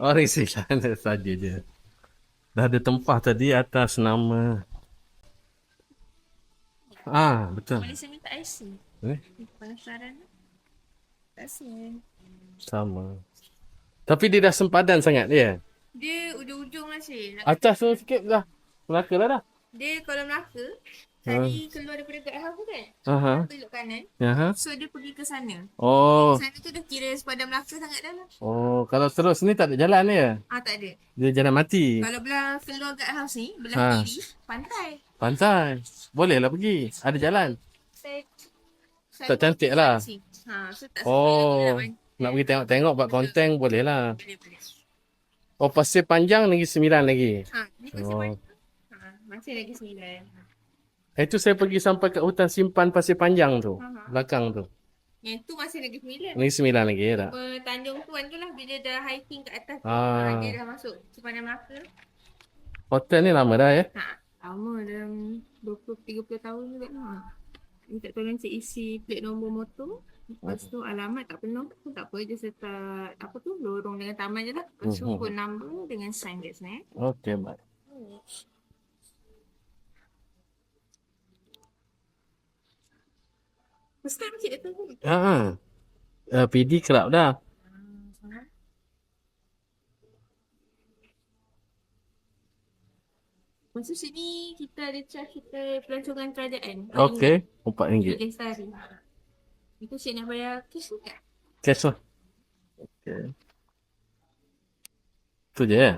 Oh, resilan saja je. Dah ada tempah tadi atas nama. Betul. Malaysia minta IC. Eh, Penasaran? Tak rasa. sama. Tapi dia dah sempadan sangat dia. Dia ujung-ujung lah Syed. Nak kata Atas tu sikit dah. Melaka lah dah. dia kalau Melaka, Ha. tadi keluar daripada guardhouse tu kan? Aha. Belok kanan. Aha. So dia pergi ke sana. Oh. Sana tu dah kira sepadan Melaka sangat dah lah. Oh, kalau terus ni tak ada jalan dia. Tak ada. Dia jalan mati. Kalau belah keluar guardhouse ni, belah Ha. kiri, pantai. Pantai. Boleh lah pergi. Ada jalan. Saya, Tak cantik lah. So tak Oh. Nak pergi tengok-tengok buat konten boleh lah. boleh. Oh, Pasir Panjang Negeri Sembilan lagi. Ni masih Oh. masih lagi 9. Itu saya pergi sampai ke hutan simpan Pasir Panjang tu. Belakang tu. Yang tu masih lagi 9. Negeri Sembilan lagi ya tak? Tanjung Tuan tu lah bila dah hiking kat atas tu. Ah. Dia dah masuk sepanjang Melaka. Hotel ni lama dah ya? Lama dalam 20-30 tahun juga lah. Minta tolong cik isi plate nombor motor. Lepas tu alamat tak penuh pun tak apa. Dia serta apa tu lorong dengan taman je lah. Lepas tu phone number dengan sign kat sana. Okey, baik. First time cik datang pun. PD kerap dah. Masuk sini kita ada charge kita pelancongan kerajaan. Okey, RM4. RM3 sehari. Itu cik nak bayar cash ke? Cash lah. Okey. Tu je ya?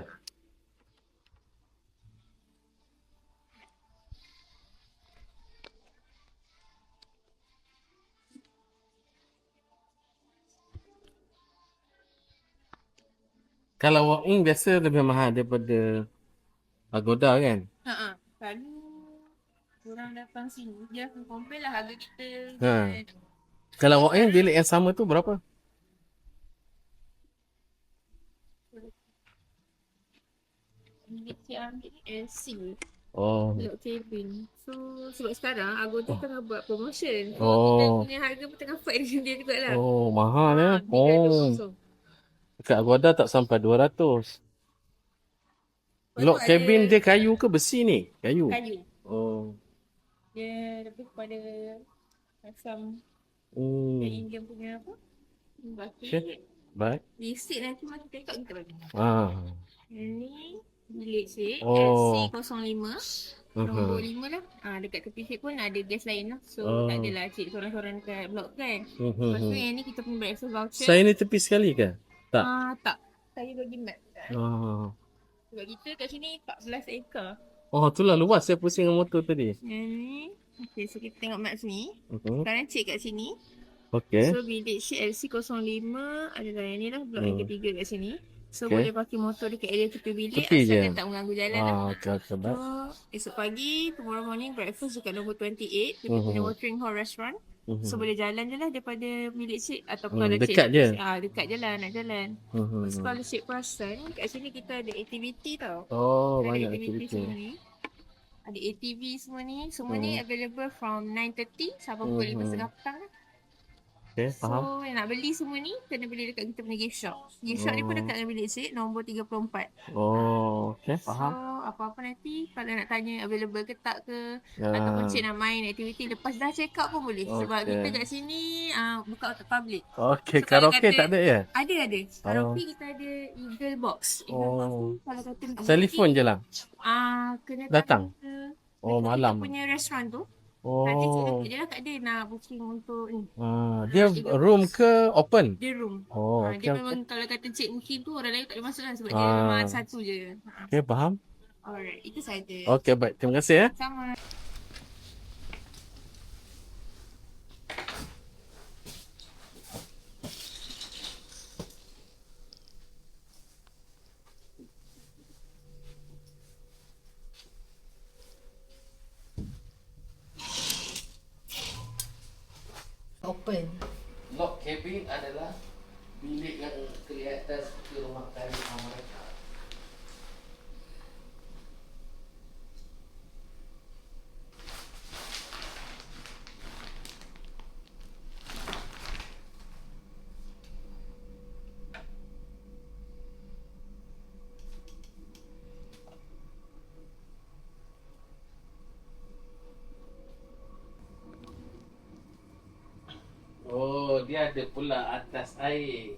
Kalau walk-in biasa lebih mahal daripada Agoda kan? Kalau orang datang sini, dia akan compare lah harga kita. Kalau walk-in bilik yang sama tu berapa? Bilik cik ambil LC. Oh. Lock cabin. So sebab sekarang Agoda tengah buat promotion. So Oh. kita punya harga pun tengah fight dengan dia jugalah. Oh, mahal ya? Bilik ada Oh. kosong. Dekat Agoda tak sampai 200. Lock cabin dia kayu ke besi ni? Kayu. Kayu. Oh. Dia lebih kepada macam Indian punya apa? Okay. Baik. Listrik nanti masa tengok kita bagi. Ini bilik cik LC05 nombor 5 lah. Dekat tepi cik pun ada gas lain lah. So tak adalah cik sorang-sorang dekat blok kan. Lepas tu yang ni kita pun breakfast voucher. Saya ni tepi sekali ke? Tak. Tak. Saya bagi map. Sebab kita kat sini 14 ekar. Oh, itulah luas saya pusing dengan motor tadi. Yang ni. Okay, so kita tengok map sini. Sekarang cik kat sini. Okay. So bilik cik LC05 adalah yang ni lah. Blok yang ketiga kat sini. So boleh parking motor dekat area tepi bilik asalkan tak mengganggu jalan lah. Okay, baik. So esok pagi, tomorrow morning breakfast dekat nombor 28. Dia punya Watering Hole Restaurant. So boleh jalan je lah daripada bilik cik. Ataupun kalau dekat cik je? dekat je lah nak jalan. So kalau cik perasan, kat sini kita ada aktiviti tau. Oh, Ada banyak aktiviti aktiviti. semua ni. Ada ATV semua ni. Semua ni available from 9:30 sampai pukul 5:30 petang lah. Okay, faham. So yang nak beli semua ni kena beli dekat kita punya gift shop. Gift shop ni pun dekat dengan bilik cik nombor 34. Oh, okay, So faham. apa-apa nanti kalau nak tanya available ke tak ke ataupun cik nak main aktiviti lepas dah check out pun boleh. Sebab kita kat sini buka untuk public. Okay, So, kalau karaoke kata- tak ada ya? Ada. Karaoke kita ada Eagle Box. Eagle Box tu kalau kata nak Telefon je lah. kena Datang? ke Malam. kita punya restoran tu. Nanti cik Oh. dia lah kat dia nak booking untuk ni. Dia room ke open? Dia room. Oh, Dia okay. memang kalau kata cik booking tu orang lain tak boleh masuk lah sebab dia memang satu je. Okay, faham. Alright, itu saja. Okay, baik. Terima kasih ya. Sama. Open. Lock cabin adalah bilik yang kelihatan seperti rumah kayu mereka. Oh, dia ada pula atas air.